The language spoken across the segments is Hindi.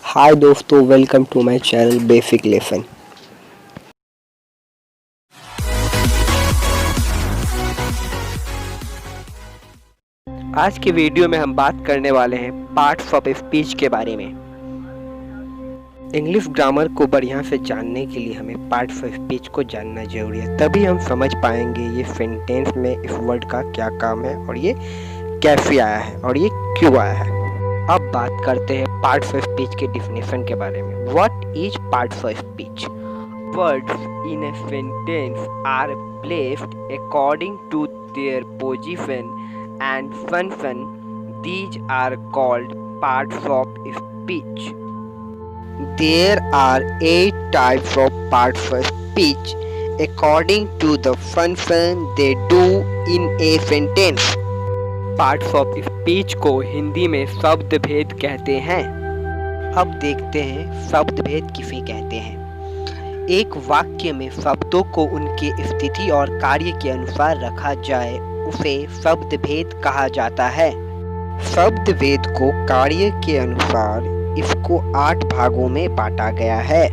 हाय दोस्तों, welcome to my channel basic lesson. आज के वीडियो में हम बात करने वाले हैं पार्ट्स ऑफ स्पीच के बारे में। इंग्लिश ग्रामर को बढ़िया से जानने के लिए हमें पार्ट्स ऑफ स्पीच को जानना जरूरी है, तभी हम समझ पाएंगे ये सेंटेंस में इस वर्ड का क्या काम है और ये कैसे आया है और ये क्यों आया है। अब बात करते हैं पार्ट्स ऑफ स्पीच के डिफिनेशन के बारे में। What is parts of speech? Words in a sentence are placed according to their position and function. These are called parts of speech. There are 8 types of parts of speech according to the function they do in a sentence. Parts of speech को हिंदी में शब्द भेद कहते हैं। अब देखते हैं शब्द भेद किसे कहते हैं। एक वाक्य में शब्दों को उनके स्थिति और कार्य के अनुसार रखा जाए उसे शब्द भेद कहा जाता है। शब्द भेद को कार्य के अनुसार इसको 8 भागों में बांटा गया है।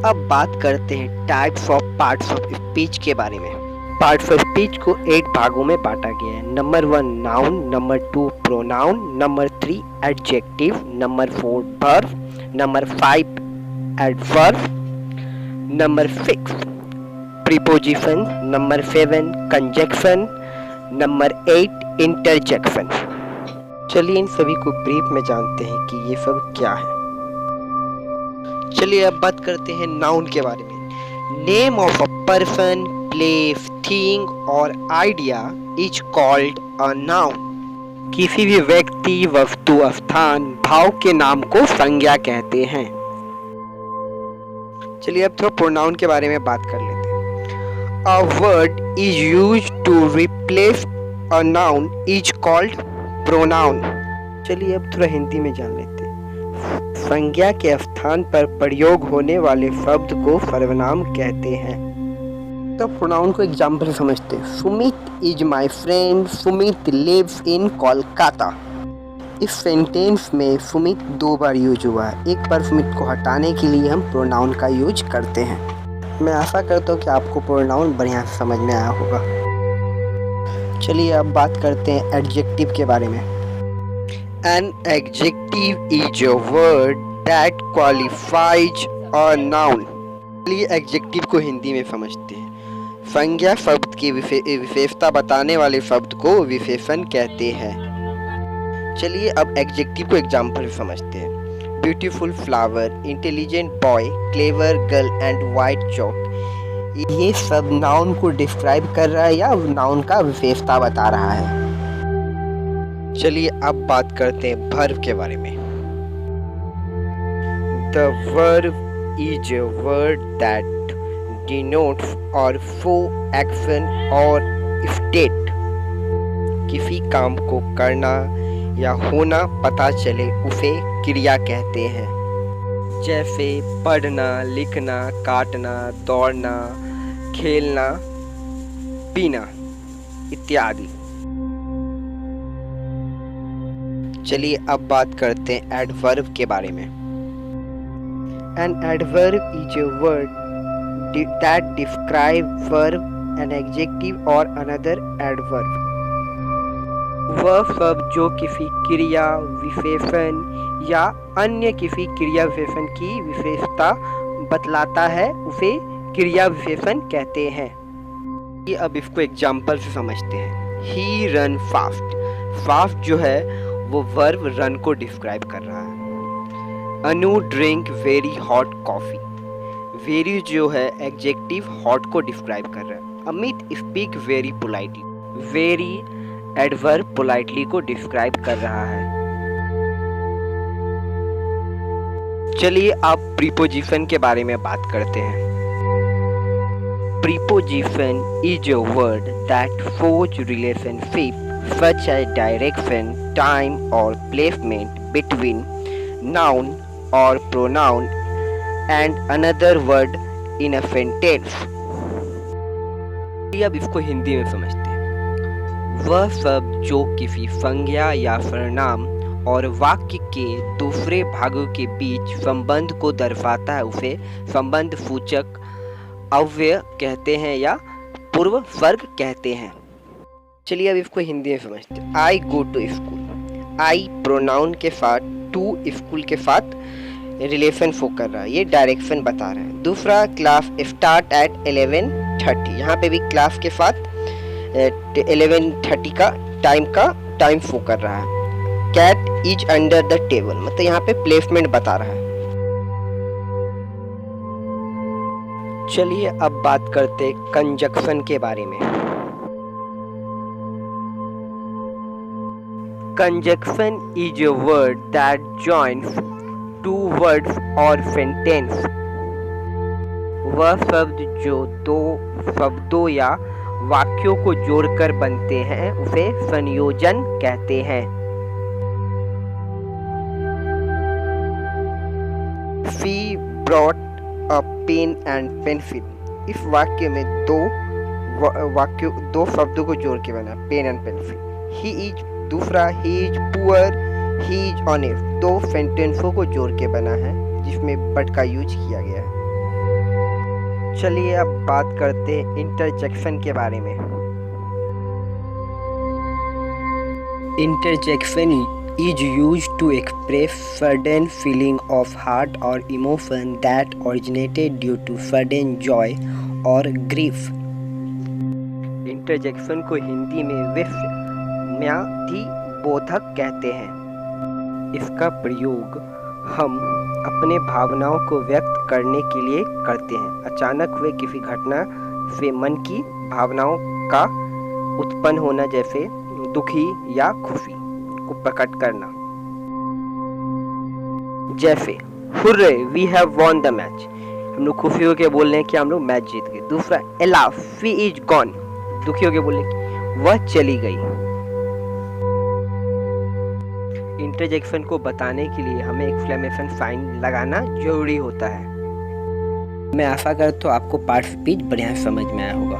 अब बात करते हैं types of parts of speech के बारे में। पार्ट्स ऑफ स्पीच को 8 भागों में बांटा गया है। Number 1 noun, number 2 pronoun, number 3 adjective, number 4 verb, number 5 adverb, number 6 preposition, number 7 conjunction, number 8 interjection. चलिए इन सभी को ब्रीफ में जानते हैं कि ये सब क्या है। चलिए अब बात करते हैं नाउन के बारे में। Name of a person, place, thing और idea is called a noun. किसी भी व्यक्ति, वस्तु, स्थान, भाव के नाम को संज्ञा कहते हैं। चलिए अब थोड़ा प्रोनाउन के बारे में बात कर लेते हैं। A word is used to replace a noun is called pronoun. चलिए अब थोड़ा हिंदी में जान लेते हैं। संज्ञा के स्थान पर प्रयोग होने वाले शब्द को सर्वनाम कहते हैं। तो प्रोनाउन को एग्जाम्पल से समझते हैं। Sumit is my friend, Sumit lives in Kolkata. इस सेंटेंस में सुमित 2 बार यूज हुआ है। एक बार सुमित को हटाने के लिए हम प्रोनाउन का यूज करते हैं। मैं आशा करता हूँ कि आपको प्रोनाउन बढ़िया से समझ में आया होगा। चलिए अब बात करते हैं एडजेक्टिव के बारे में। An adjective is a word that qualifies a noun. चलिए एडजेक्टिव को हिंदी में समझते हैं। संज्ञा शब्द की विशेषता बताने वाले शब्द को विशेषण कहते हैं। चलिए अब एडजेक्टिव को एग्जाम्पल समझते हैं। Beautiful flower, intelligent boy, clever girl and white chalk. ये सब नाउन को डिस्क्राइब कर रहा है या नाउन का विशेषता बता रहा है। चलिए अब बात करते हैं वर्ब के बारे में। The verb is a word that denotes or show action और state। किसी काम को करना या होना पता चले उसे क्रिया कहते हैं। जैसे पढ़ना, लिखना, काटना, दौड़ना, खेलना, पीना इत्यादि। चलिए अब बात करते हैं एडवर्ब के बारे में। An adverb is a word that describe verb, an adjective or another adverb। वह शब्द जो किसी क्रिया, विशेषण या अन्य किसी क्रिया विशेषण की विशेषता बतलाता है उसे क्रिया विशेषण कहते हैं। ये अब इसको एग्जाम्पल से समझते हैं। He run fast। फास्ट जो है वो वर्ब रन को डिस्क्राइब कर रहा है। Anu drink very hot coffee. Very जो है एडजेक्टिव हॉट को डिस्क्राइब कर रहा है। Amit speak very politely. Very adverb politely को डिस्क्राइब कर रहा है। चलिए अब प्रीपोजिशन के बारे में बात करते हैं। Preposition is a word that shows relationship such as direction, time or placement between noun or pronoun and another word in a sentence। अब इसको हिंदी में समझते हैं। वह शब्द जो किसी संज्ञा या सर्वनाम और वाक्य के दूसरे भागों के बीच संबंध को दर्शाता है उसे संबंध सूचक अव्यय कहते हैं या पूर्व वर्ग कहते हैं। चलिए अब इसको हिंदी में समझते हैं। I go to school. I pronoun के साथ, टू स्कूल के साथ रिलेशन शो कर रहा है, ये डायरेक्शन बता रहा है। दूसरा, क्लास स्टार्ट एट 11:30, यहाँ पे भी क्लास के साथ 11:30 का टाइम शो कर रहा है। Cat is under the table, मतलब यहाँ पे प्लेसमेंट बता रहा है। चलिए अब बात करते हैं कंजक्शन के बारे में। Conjunction is a word that joins two words or sentence। वह शब्द जो दो शब्दों या वाक्यों को जोड़कर बनते हैं उसे संयोजन कहते हैं। She brought a pen and pencil। इस वाक्य में दो शब्दों को जोड़ के बना, pen and pencil. He is, दूसरा, he is poor, he is honest, दो सेंटेंसों को जोड़ के बना है जिसमें बट का यूज किया गया है। चलिए अब बात करते हैं इंटरजेक्शन के बारे में। Interjection is used to express sudden feeling of heart or emotion that originated due to sudden joy or grief। Interjection को हिंदी में विस्मयादिबोधक कहते हैं। इसका प्रयोग हम अपने भावनाओं को व्यक्त करने के लिए करते हैं। अचानक हुए किसी घटना से मन की भावनाओं का उत्पन्न होना, जैसे दुखी या खुशी को प्रकट करना। जैसे hurray we have won the match, हम लोग खुशी होकर बोल रहे हैं कि हम लोग मैच जीत गए। दूसरा, एला शी इज गॉन, दुखी होकर बोल रहे हैं कि वह चली गई। इंटरजेक्शन को बताने के लिए हमें एक्सक्लेमेशन साइन लगाना जरूरी होता है। मैं आशा करता हूँ आपको पार्ट स्पीच बढ़िया समझ में आया होगा।